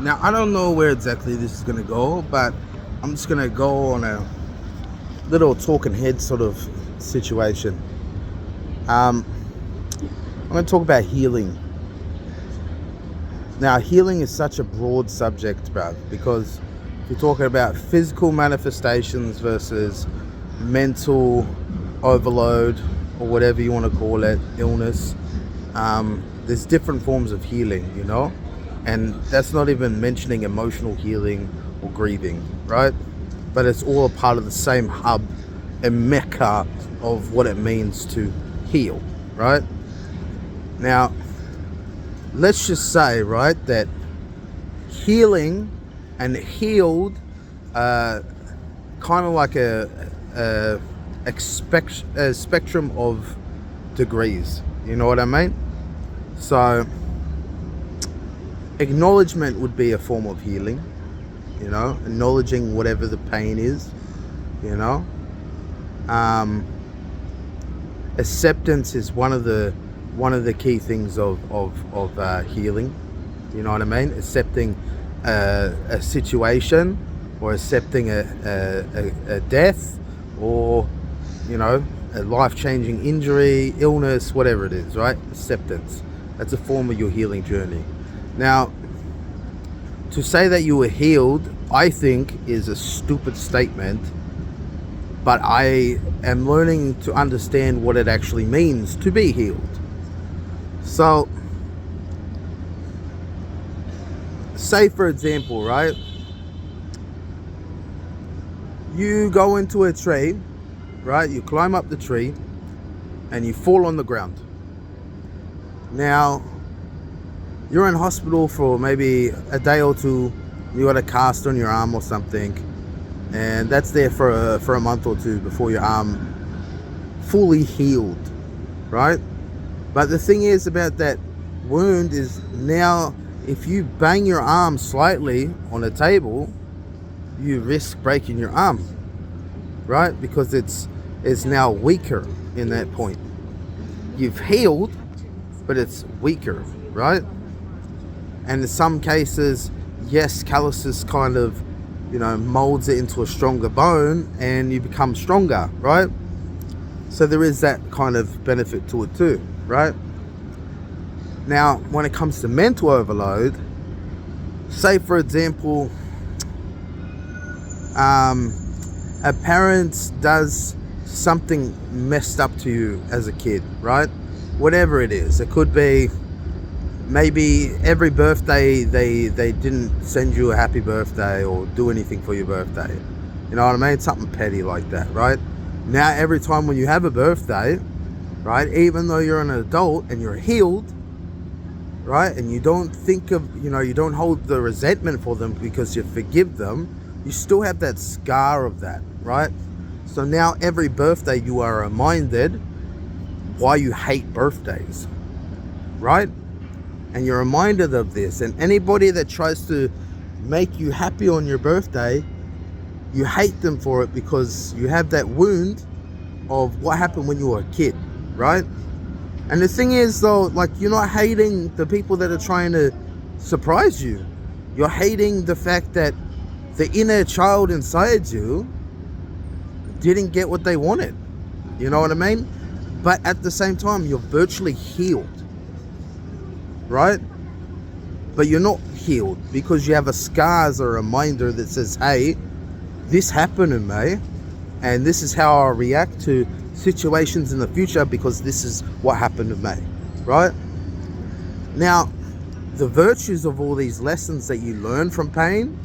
Now, I don't know where exactly this is going to go, but I'm just going to go on a little talking head sort of situation. I'm going to talk about healing. Now, healing is such a broad subject, bruv, because you're talking about physical manifestations versus mental overload, or whatever you want to call it, illness. There's different forms of healing, and that's not even mentioning emotional healing or grieving, right? But it's all a part of the same hub and mecca of what it means to heal, right? Now, let's just say, right, that healing and healed kind of like a spectrum of degrees. You know what I mean? So, acknowledgement would be a form of healing. Acknowledging whatever the pain is. Acceptance is one of the key things of healing. You know what I mean? Accepting a situation, or accepting a death, or a life-changing injury, illness, whatever it is, right? Acceptance. That's a form of your healing journey. Now, to say that you were healed, I think, is a stupid statement, but I am learning to understand what it actually means to be healed. So, say for example, right? You go into a tree, right? You climb up the tree and you fall on the ground. Now, you're in hospital for maybe a day or two. You got a cast on your arm or something, and that's there for a month or two before your arm fully healed, right? But the thing is about that wound is, now if you bang your arm slightly on a table, you risk breaking your arm, right? Because it's now weaker in that point. You've healed, but it's weaker, right? And in some cases, yes, calluses kind of, molds it into a stronger bone and you become stronger, right? So there is that kind of benefit to it too, right? Now, when it comes to mental overload, say for example, a parent does something messed up to you as a kid, right? Whatever it is. It could be maybe every birthday they didn't send you a happy birthday or do anything for your birthday. You know what I mean? Something petty like that, right? Now every time when you have a birthday, right, even though you're an adult and you're healed, right, and you don't think of, you don't hold the resentment for them because you forgive them, you still have that scar of that, right? So now every birthday you are reminded why you hate birthdays, right? And you're reminded of this. And anybody that tries to make you happy on your birthday, you hate them for it because you have that wound of what happened when you were a kid, right? And the thing is though, like, you're not hating the people that are trying to surprise you. You're hating the fact that the inner child inside you didn't get what they wanted. You know what I mean? But at the same time, you're virtually healed, right? But you're not healed because you have a scar as a reminder that says, hey, this happened to me and this is how I react to situations in the future because this is what happened to me, right? Now, the virtues of all these lessons that you learn from pain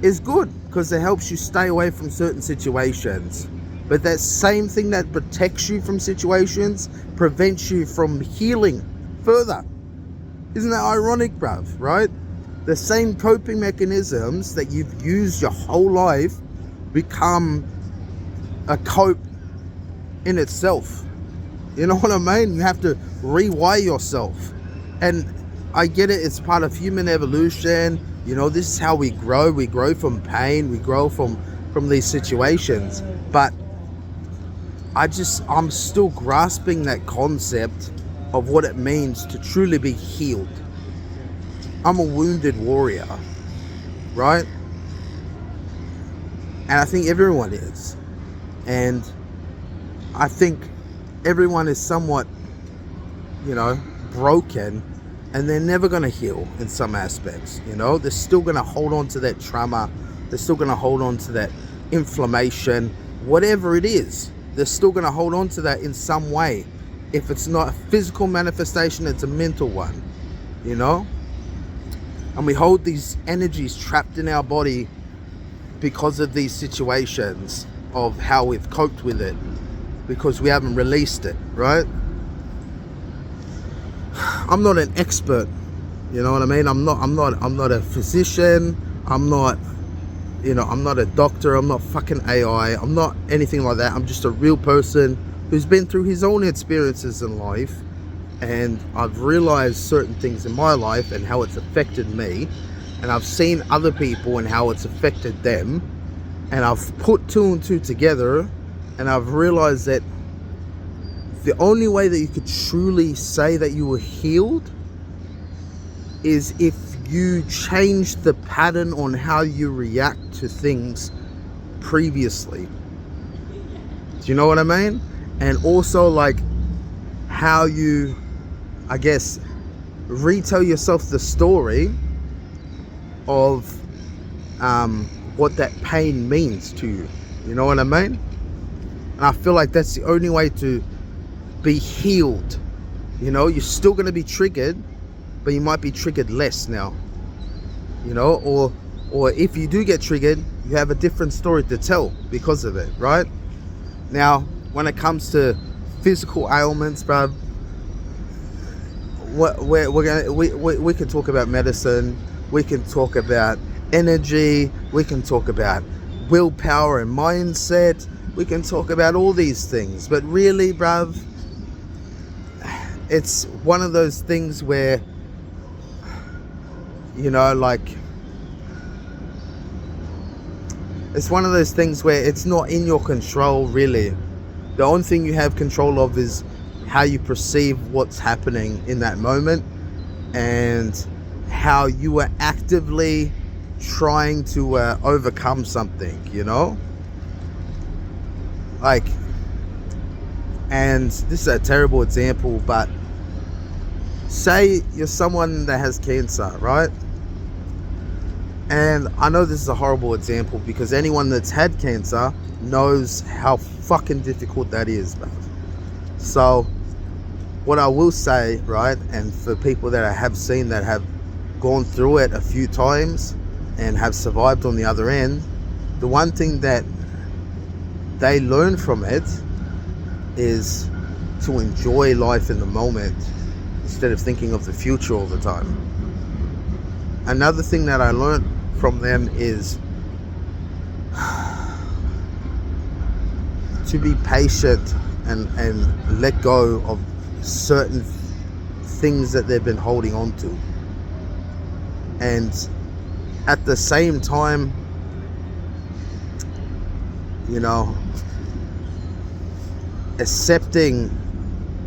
is good because it helps you stay away from certain situations. But that same thing that protects you from situations prevents you from healing further. Isn't that ironic, bruv, right? The same coping mechanisms that you've used your whole life become a cope in itself. You know what I mean? You have to rewire yourself. And I get it, it's part of human evolution. This is how we grow. We grow from pain. We grow from these situations. But I'm still grasping that concept of what it means to truly be healed. I'm a wounded warrior, right? And I think everyone is. And I think everyone is somewhat, broken, and they're never going to heal in some aspects. They're still going to hold on to that trauma. They're still going to hold on to that inflammation, whatever it is. They're still going to hold on to that in some way. If it's not a physical manifestation, it's a mental one, And we hold these energies trapped in our body because of these situations of how we've coped with it, because we haven't released it, right? I'm not an expert, you know what I mean? I'm not a physician. I'm not a doctor. I'm not fucking AI. I'm not anything like that. I'm just a real person who's been through his own experiences in life, and I've realized certain things in my life and how it's affected me, and I've seen other people and how it's affected them, and I've put two and two together, and I've realized that the only way that you could truly say that you were healed is if you change the pattern on how you react to things previously. Do you know what I mean? And also like how you, I guess, retell yourself the story of what that pain means to you. You know what I mean? And I feel like that's the only way to be healed. You're still going to be triggered, but you might be triggered less now, or if you do get triggered, you have a different story to tell because of it, right? Now, when it comes to physical ailments, bruv, we can talk about medicine, we can talk about energy, we can talk about willpower and mindset, we can talk about all these things, but really, bruv, it's one of those things where, it's one of those things where it's not in your control, really. The only thing you have control of is how you perceive what's happening in that moment, and how you are actively trying to overcome something, and this is a terrible example, but say you're someone that has cancer, right? And I know this is a horrible example because anyone that's had cancer knows how fucking difficult that is, man. So what I will say, right, and for people that I have seen that have gone through it a few times and have survived on the other end, the one thing that they learn from it is to enjoy life in the moment instead of thinking of the future all the time. Another thing that I learned from them is to be patient and let go of certain things that they've been holding on to, and at the same time, accepting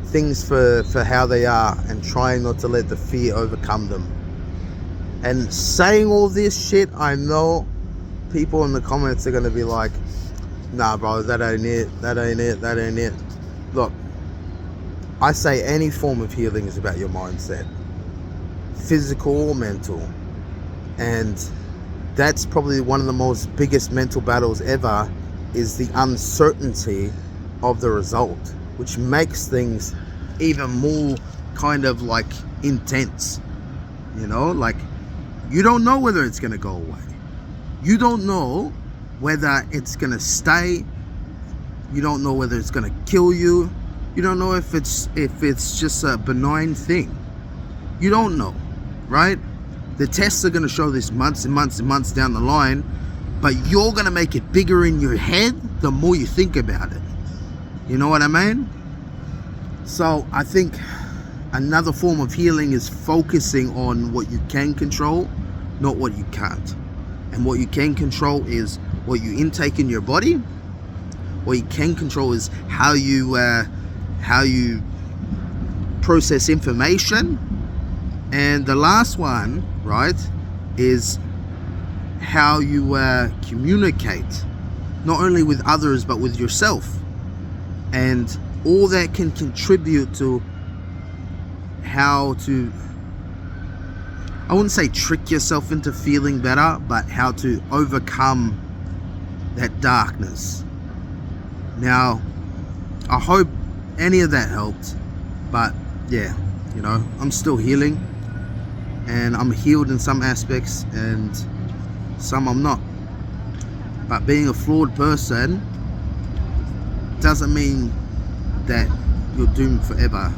things for how they are and trying not to let the fear overcome them. And saying all this shit, I know people in the comments are going to be like, nah bro, that ain't it. Look, I say any form of healing is about your mindset, physical or mental, and that's probably one of the most biggest mental battles ever, is the uncertainty of the result, which makes things even more kind of like intense. Like, you don't know whether it's going to go away. You don't know whether it's going to stay. You don't know whether it's going to kill you. You don't know if it's just a benign thing. You don't know, right? The tests are going to show this months and months and months down the line, but you're going to make it bigger in your head the more you think about it. You know what I mean? So I think another form of healing is focusing on what you can control, not what you can't. And what you can control is what you intake in your body. What you can control is how you process information, And the last one, right, is how you communicate, not only with others but with yourself. And all that can contribute to how to, I wouldn't say trick yourself into feeling better, but how to overcome that darkness. Now, I hope any of that helped, but yeah, you know, I'm still healing, and I'm healed in some aspects and some I'm not. But being a flawed person doesn't mean that you're doomed forever.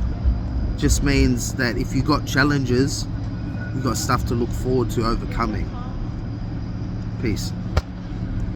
It just means that if you got challenges, you got stuff to look forward to overcoming. Peace.